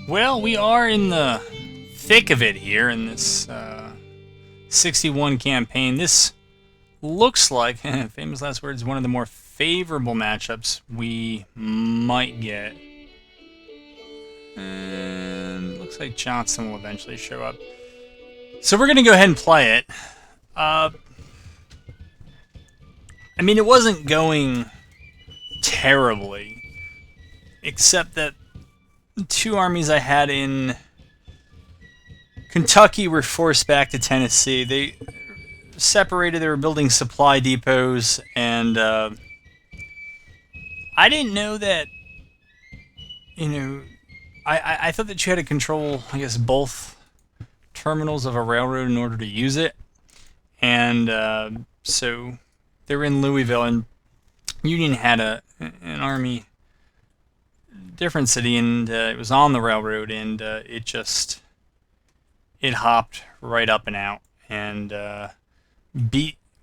Well, we are in the thick of it here in this 61 campaign. This looks like, famous last words, one of the more favorable matchups we might get. And looks like Johnson will eventually show up. So we're going to go ahead and play it. I mean, it wasn't going terribly, except that the two armies I had in Kentucky were forced back to Tennessee. They separated. They were building supply depots, and I didn't know that. I thought that you had to control, I guess, both terminals of a railroad in order to use it, and so they were in Louisville, and Union had an army, different city, and it was on the railroad, and it hopped right up and out, and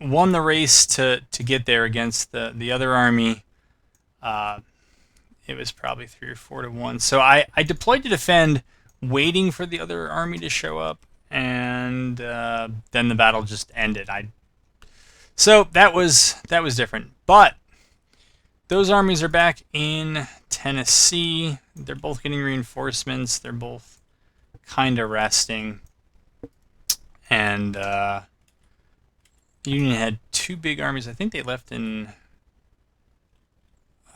won the race to get there against the other army. It was probably 3 or 4 to 1. So I deployed to defend, waiting for the other army to show up, and then the battle just ended. So that was different. But those armies are back in Tennessee. They're both getting reinforcements. They're both kind of resting. And Union had 2 big armies. I think they left in...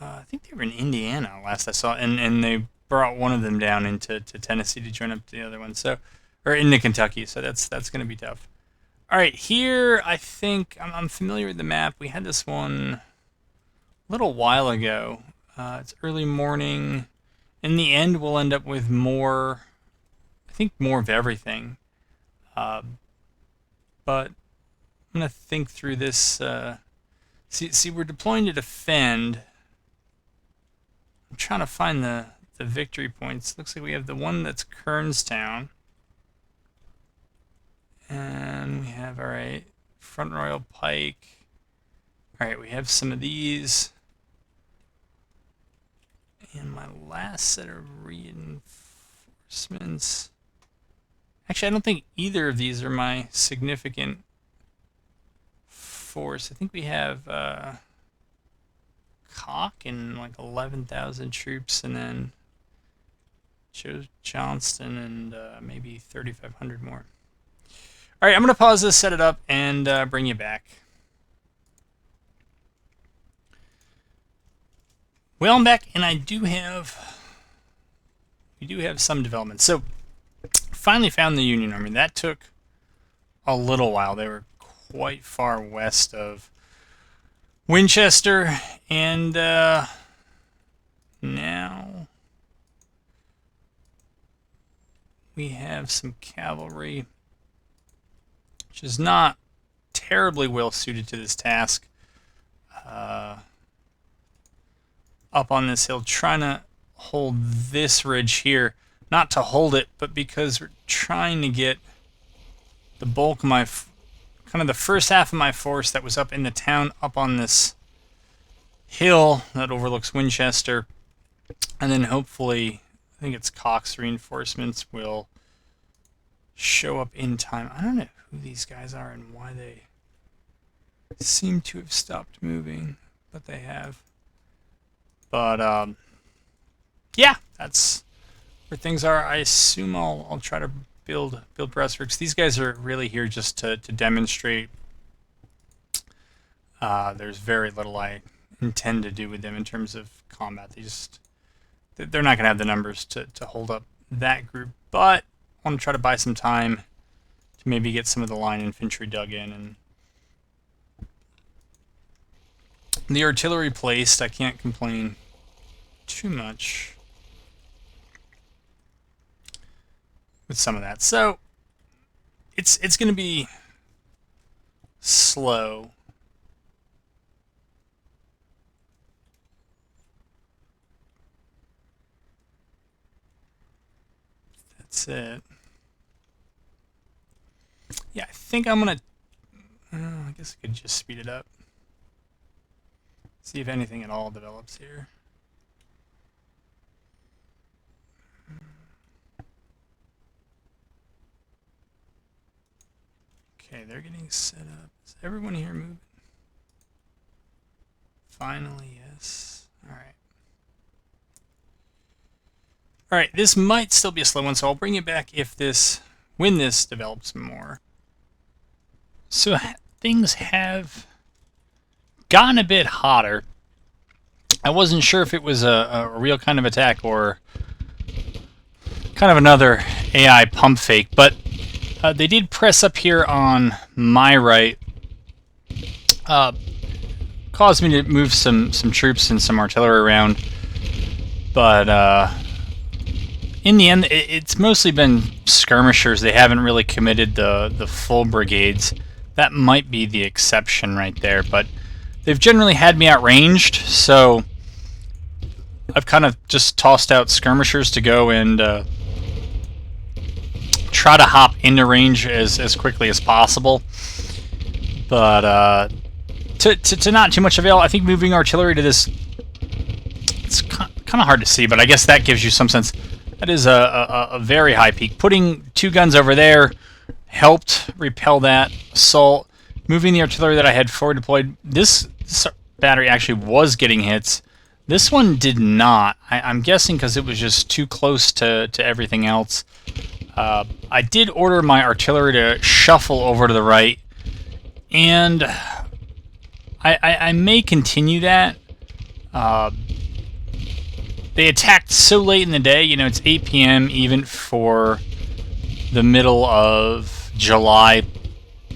I think they were in Indiana last I saw, and they brought one of them down into Tennessee to join up to the other one. So, or into Kentucky. So that's going to be tough. All right, here I think I'm familiar with the map. We had this one a little while ago. It's early morning. In the end, we'll end up with more. I think more of everything. But I'm gonna think through this. See, we're deploying to defend. I'm trying to find the victory points. Looks like we have the one that's Kernstown. And we have, alright, Front Royal Pike. Alright, we have some of these. And my last set of reinforcements. Actually, I don't think either of these are my significant force. I think we have... Cock and like 11,000 troops, and then Joe Johnston and maybe 3,500 more. All right, I'm going to pause this, set it up, and bring you back. Well, I'm back, and we do have some development. So, finally found the Union Army. That took a little while. They were quite far west of Winchester, and now we have some cavalry, which is not terribly well suited to this task. Up on this hill, trying to hold this ridge here, not to hold it, but because we're trying to get the bulk of my kind of the first half of my force that was up in the town up on this hill that overlooks Winchester, and then hopefully, I think it's Cox reinforcements will show up in time. I don't know who these guys are and why they seem to have stopped moving, but they have. But yeah, that's where things are. I assume I'll try to build breastworks. These guys are really here just to demonstrate. There's very little I intend to do with them in terms of combat. They're not going to have the numbers to hold up that group, but I want to try to buy some time to maybe get some of the line infantry dug in, and the artillery placed. I can't complain too much with some of that. So it's going to be slow. That's it. Yeah, I think I'm going to... I guess I could just speed it up. See if anything at all develops here. Okay, they're getting set up. Is everyone here moving? Finally, yes. Alright. Alright, this might still be a slow one, so I'll bring it back when this develops more. So things have gotten a bit hotter. I wasn't sure if it was a real kind of attack or kind of another AI pump fake, but they did press up here on my right. Caused me to move some troops and some artillery around, but in the end, it's mostly been skirmishers. They haven't really committed the full brigades. That might be the exception right there, but they've generally had me outranged, so I've kind of just tossed out skirmishers to go and try to hop into range as quickly as possible. But to not too much avail, I think moving artillery to this, it's kind of hard to see, but I guess that gives you some sense. That is a very high peak. Putting 2 guns over there helped repel that assault. Moving the artillery that I had forward deployed, this battery actually was getting hits. This one did not. I'm guessing because it was just too close to everything else. I did order my artillery to shuffle over to the right, and I may continue that. They attacked so late in the day, you know, it's 8 p.m. even for the middle of July.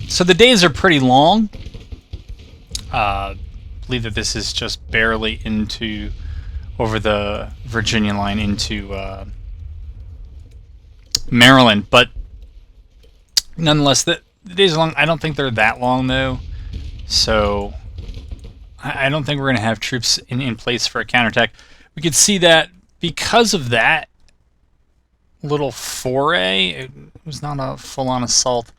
So the days are pretty long. I believe that this is just barely over the Virginia line into Maryland. But nonetheless, the days are long. I don't think they're that long, though. So I don't think we're going to have troops in place for a counterattack. We could see that because of that little foray, it was not a full-on assault.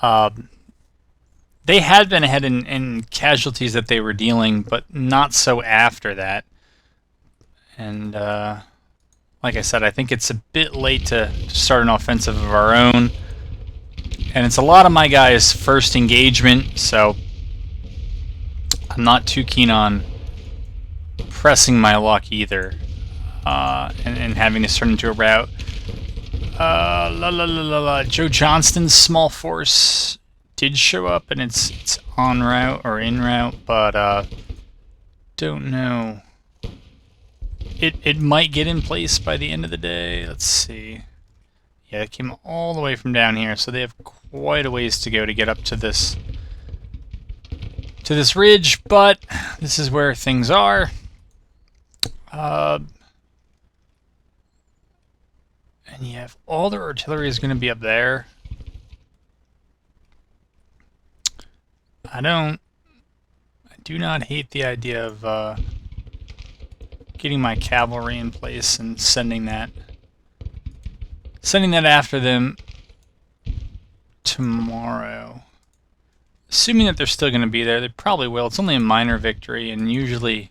They had been ahead in casualties that they were dealing, but not so after that. And like I said, I think it's a bit late to start an offensive of our own. And it's a lot of my guys' first engagement, so I'm not too keen on pressing my luck either, and having this turn into a rout. Joe Johnston's small force did show up, and it's en route or en route, but don't know. It might get in place by the end of the day. Let's see. Yeah, it came all the way from down here, so they have quite a ways to go to get up to this ridge, but this is where things are. And you have all their artillery is going to be up there. I do not hate the idea of getting my cavalry in place and sending that after them tomorrow. Assuming that they're still going to be there, they probably will. It's only a minor victory, and usually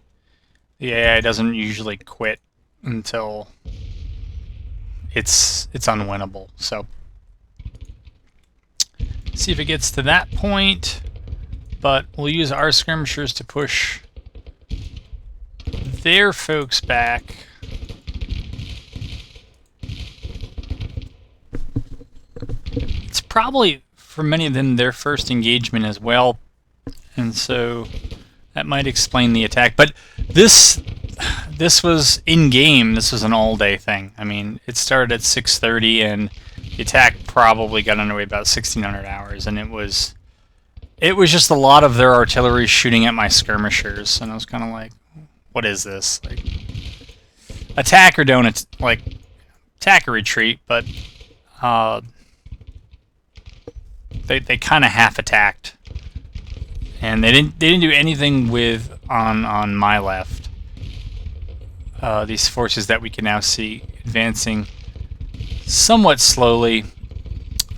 the AI doesn't usually quit until it's unwinnable. So see if it gets to that point, but we'll use our skirmishers to push their folks back. It's probably, for many of them, their first engagement as well, and so that might explain the attack. But this was in-game. This was an all-day thing. I mean, it started at 6:30, and the attack probably got underway about 1600 hours, and it was just a lot of their artillery shooting at my skirmishers, and I was kind of like, what is this? Like, attack or don't attack or retreat, but they kind of half attacked, and they didn't do anything with on my left. These forces that we can now see advancing somewhat slowly.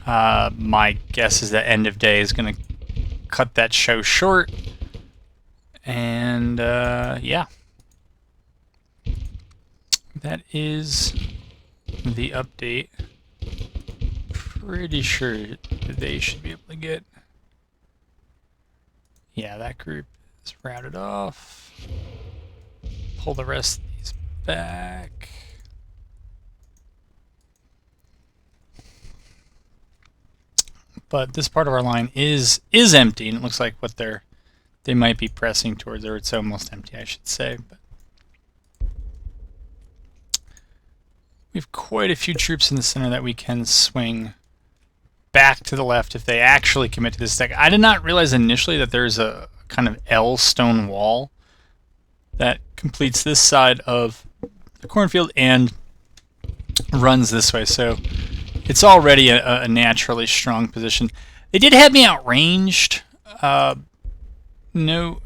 My guess is that end of day is going to cut that show short, and yeah, that is the update. pretty sure that they should be able to get... Yeah, that group is routed off. Pull the rest of these back. But this part of our line is empty, and it looks like what they might be pressing towards, or it's almost empty, I should say. But we have quite a few troops in the center that we can swing back to the left if they actually commit to this attack. I did not realize initially that there's a kind of L stone wall that completes this side of the cornfield and runs this way. So it's already a naturally strong position. They did have me outranged. No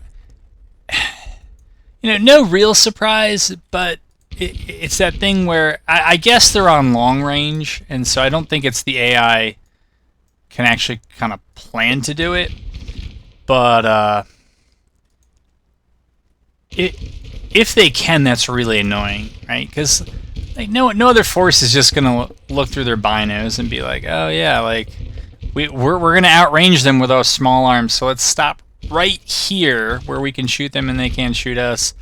real surprise, but it's that thing where I guess they're on long range, and so I don't think it's the AI can actually kind of plan to do it. But if they can, that's really annoying, right? Because like no other force is just gonna look through their binos and be like, oh yeah, like we're gonna outrange them with our small arms, so let's stop right here where we can shoot them and they can't shoot us.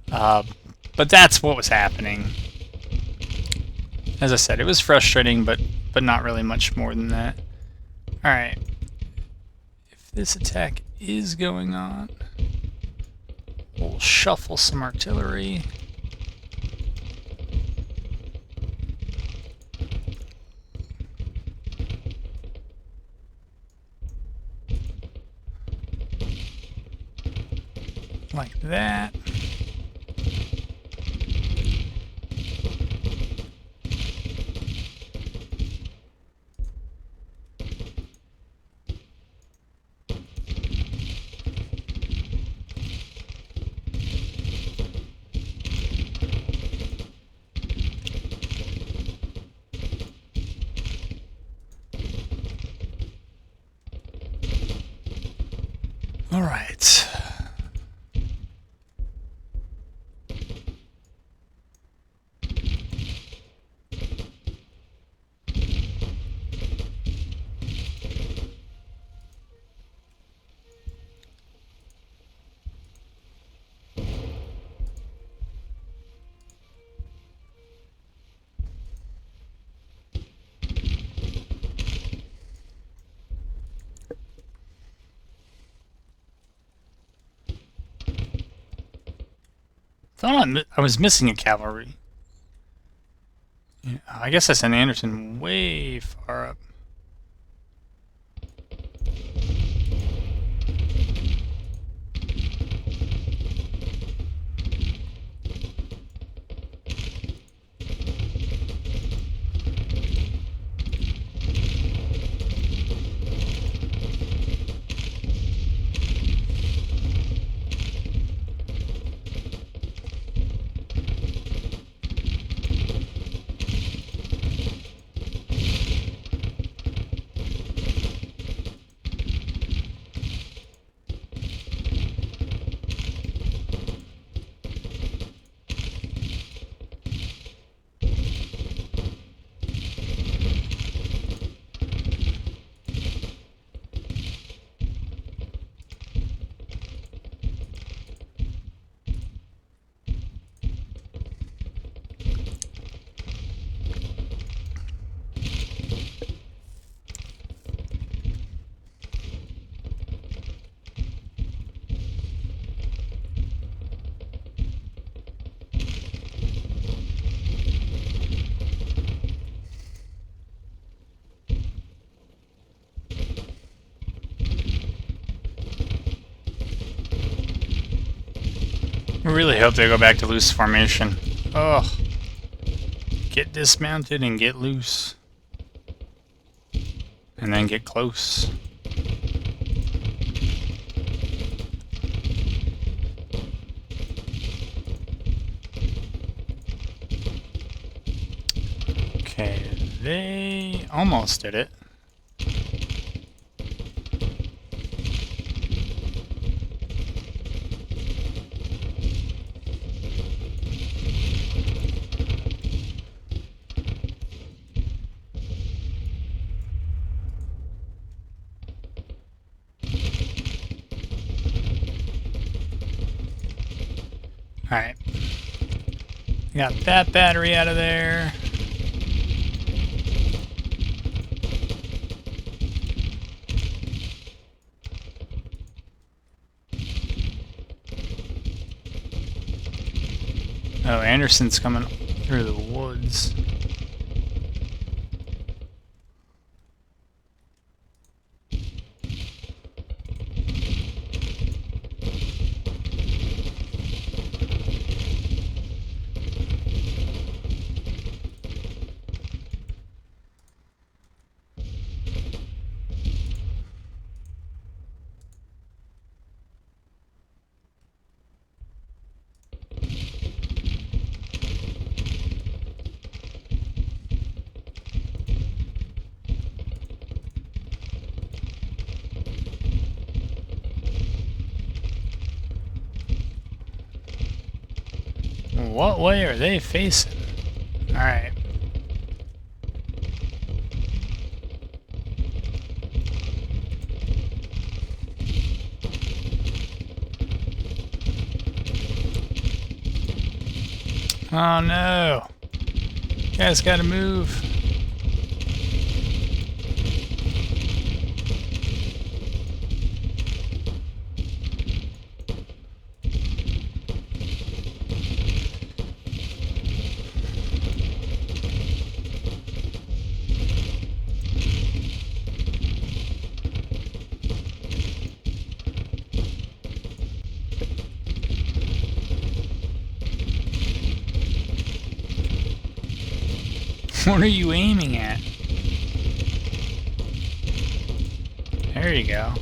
But that's what was happening. As I said, it was frustrating, but not really much more than that. All right, if this attack is going on, we'll shuffle some artillery. Like that. All right. Thought I was missing a cavalry. Yeah, I guess I sent Anderson way far up. I really hope they go back to loose formation. Ugh. Get dismounted and get loose. And then get close. Okay, they almost did it. Alright. Got that battery out of there. Oh, Anderson's coming through the woods. What way are they facing? Alright. Oh no. You guys gotta move. What are you aiming at? There you go.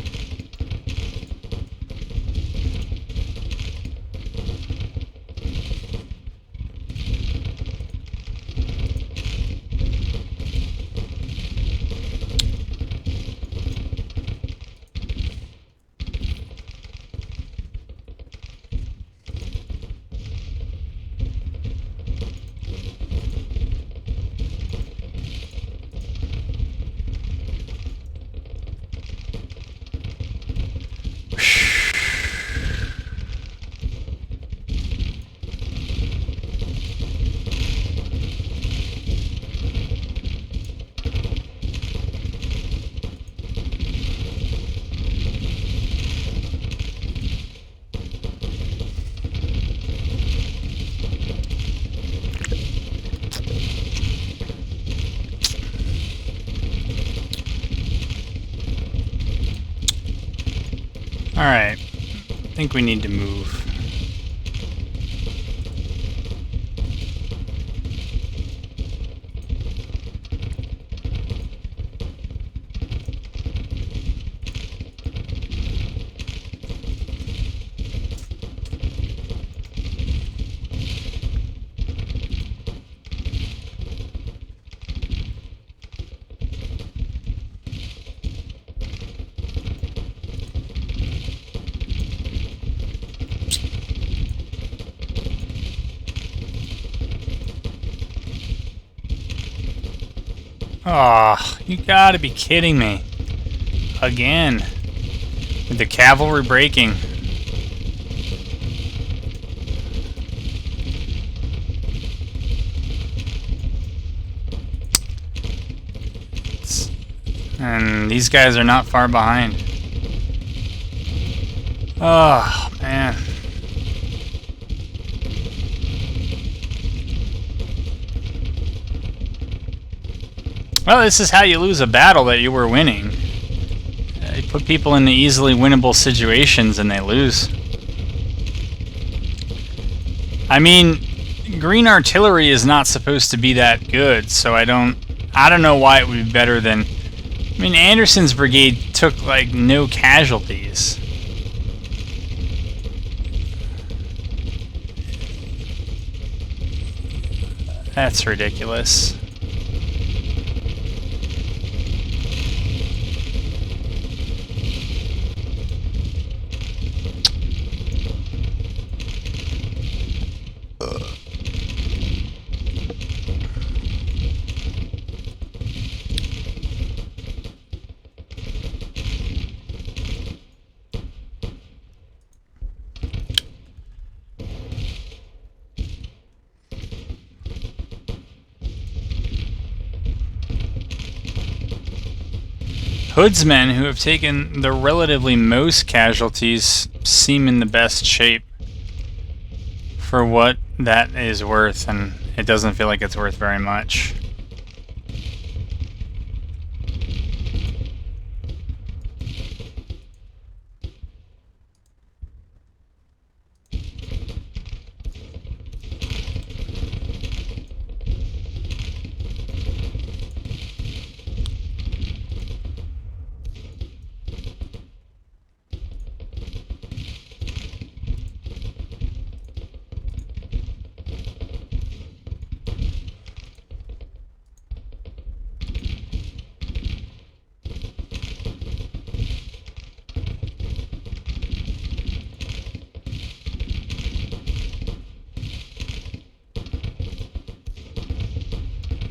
Alright, I think we need to move. Oh, you gotta be kidding me. Again. With the cavalry breaking. And these guys are not far behind. Oh, man. Well, this is how you lose a battle that you were winning. You put people in easily winnable situations and they lose. I mean, green artillery is not supposed to be that good, so I don't know why it would be better than... I mean, Anderson's brigade took, like, no casualties. That's ridiculous. Hood's men, who have taken the relatively most casualties, seem in the best shape for what that is worth, and it doesn't feel like it's worth very much.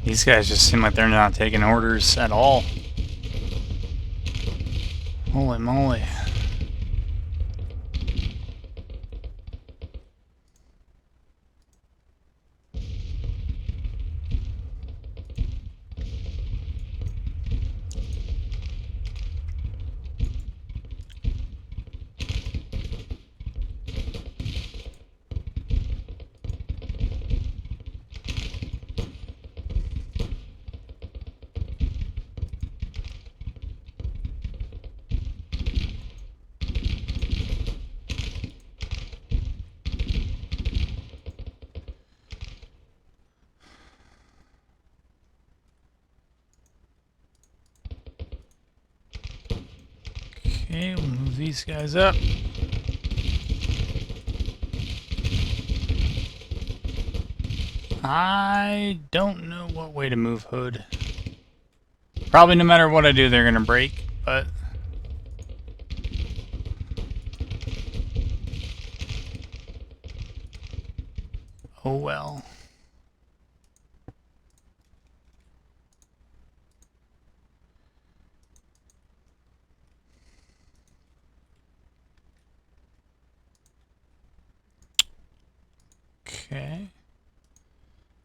These guys just seem like they're not taking orders at all. Holy moly. Okay, we'll move these guys up. I don't know what way to move Hood. Probably no matter what I do, they're gonna break, but... oh well. Okay.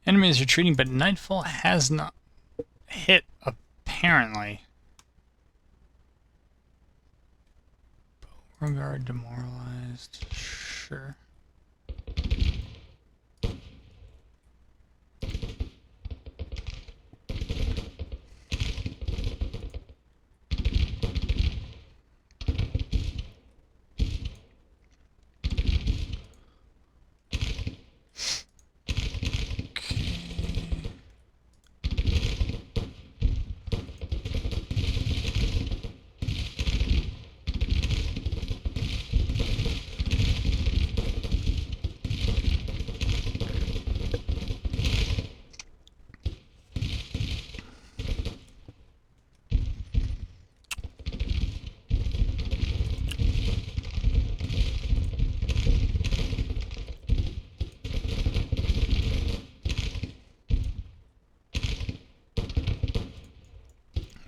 Enemy is retreating, but Nightfall has not hit, apparently. Beauregard demoralized. Sure.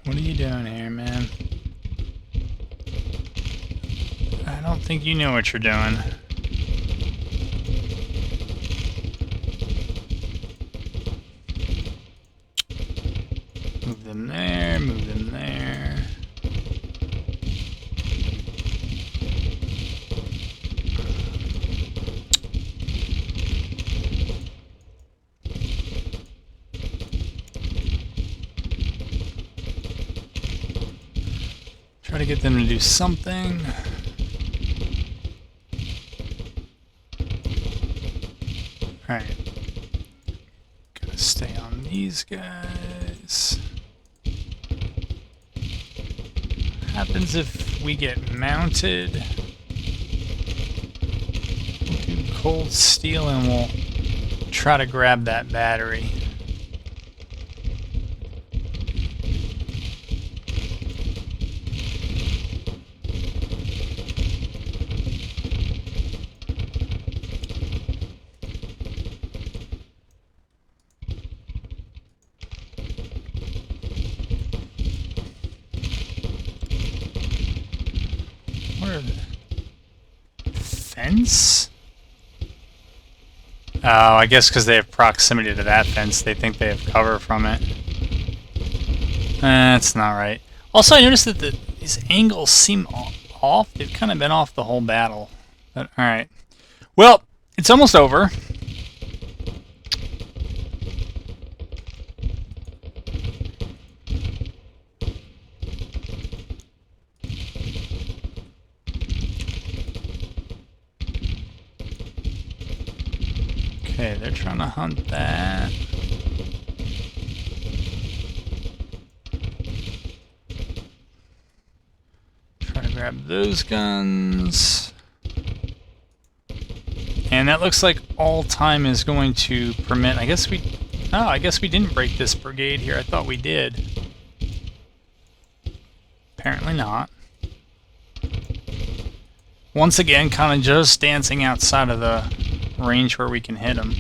What are you doing here, man? I don't think you know what you're doing. Move them there, move them there. Try to get them to do something. Alright. Gotta stay on these guys. Happens if we get mounted. We'll do cold steel and we'll try to grab that battery. Fence? Oh, I guess because they have proximity to that fence, they think they have cover from it. That's not right. Also, I noticed that these angles seem off. They've kind of been off the whole battle. But, all right. Well, it's almost over. Okay, they're trying to hunt that. Try to grab those guns. And that looks like all time is going to permit. I guess we didn't break this brigade here. I thought we did. Apparently not. Once again, kind of just dancing outside of the range where we can hit them.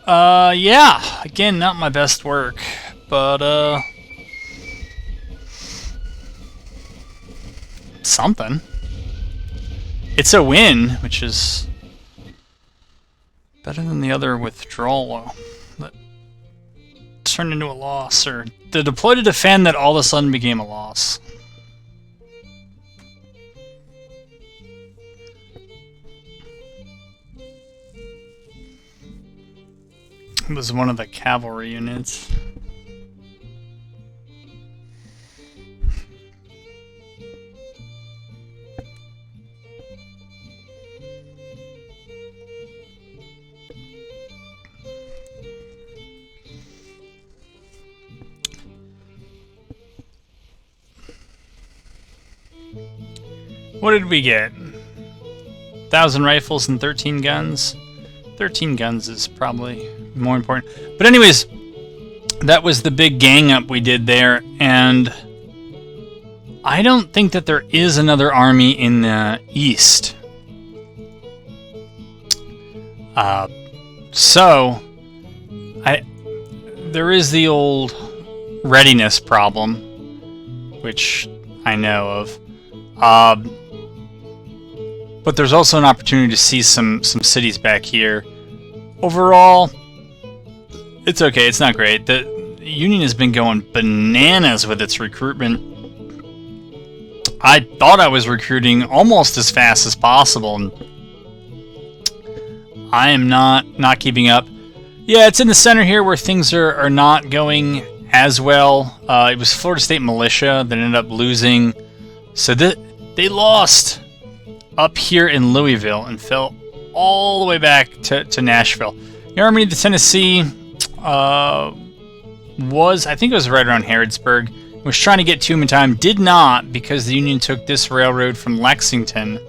Yeah. Again, not my best work, but something. It's a win, which is better than the other withdrawal that turned into a loss, or the deploy to defend that all of a sudden became a loss. It was one of the cavalry units. What did we get? 1,000 rifles and 13 guns. 13 guns is probably more important. But anyways, that was the big gang up we did there, and I don't think that there is another army in the east. There is the old readiness problem, which I know of. But there's also an opportunity to see some cities back here. Overall, it's okay. It's not great. The Union has been going bananas with its recruitment. I thought I was recruiting almost as fast as possible, and I am not keeping up. Yeah, it's in the center here where things are not going as well. It was Florida State Militia that ended up losing. So they lost up here in Louisville and fell all the way back to Nashville. The Army of the Tennessee I think it was right around Harrodsburg. Was trying to get to him in time. Did not, because the Union took this railroad from Lexington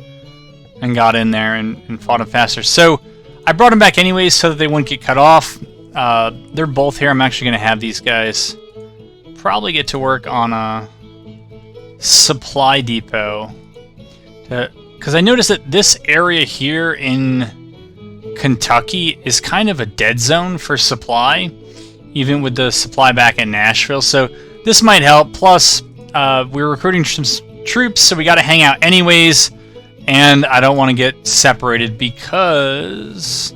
and got in there and fought him faster. So I brought them back anyways so that they wouldn't get cut off. They're both here. I'm actually going to have these guys probably get to work on a supply depot. Because I noticed that this area here in Kentucky is kind of a dead zone for supply, even with the supply back in Nashville. So this might help. Plus, we're recruiting some troops, so we got to hang out anyways. And I don't want to get separated because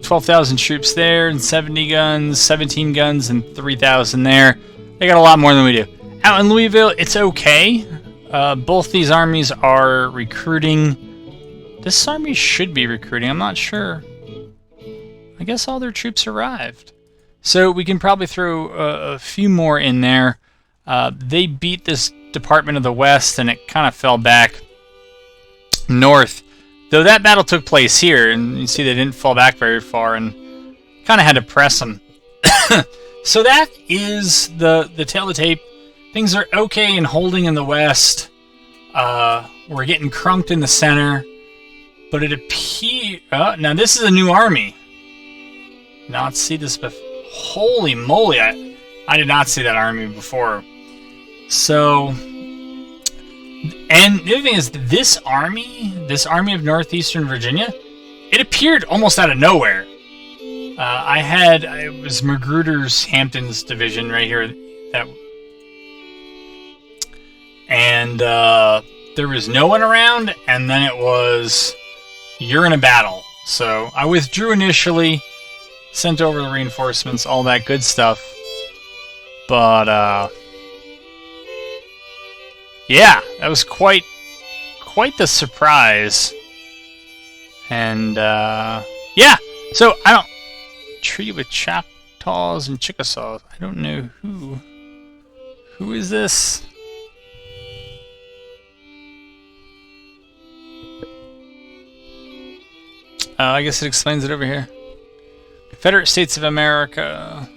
12,000 troops there and 70 guns, 17 guns, and 3,000 there. They got a lot more than we do. Out in Louisville, it's okay. Both these armies are recruiting. This army should be recruiting. I'm not sure. I guess all their troops arrived. So we can probably throw a few more in there. They beat this Department of the West, and it kind of fell back north. Though that battle took place here, and you see they didn't fall back very far, and kind of had to press them. So that is the tail of the tape. Things are okay and holding in the west. We're getting crunked in the center. But it appears... now this is a new army. Not see this before. Holy moly, I did not see that army before. So... And the other thing is, this army of Northeastern Virginia, it appeared almost out of nowhere. It was Magruder's Hampton's division right here. And there was no one around, and then it was, you're in a battle. So I withdrew initially, sent over the reinforcements, all that good stuff. But, yeah, that was quite the surprise. And, yeah, so I don't... Treaty with Choctaws and Chickasaws. I don't know who... Who is this? I guess it explains it over here. Confederate States of America.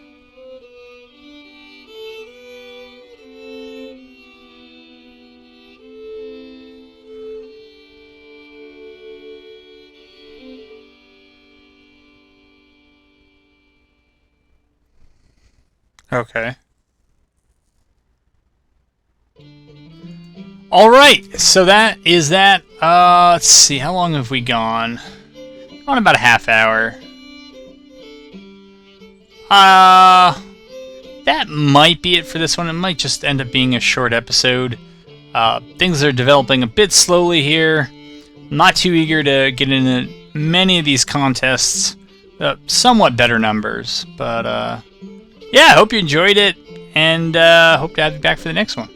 Okay. Alright, so that is that. Let's see, how long have we gone? On about a half hour. That might be it for this one. It might just end up being a short episode. Things are developing a bit slowly here. I'm not too eager to get into many of these contests. Somewhat better numbers. But, yeah, I hope you enjoyed it. And hope to have you back for the next one.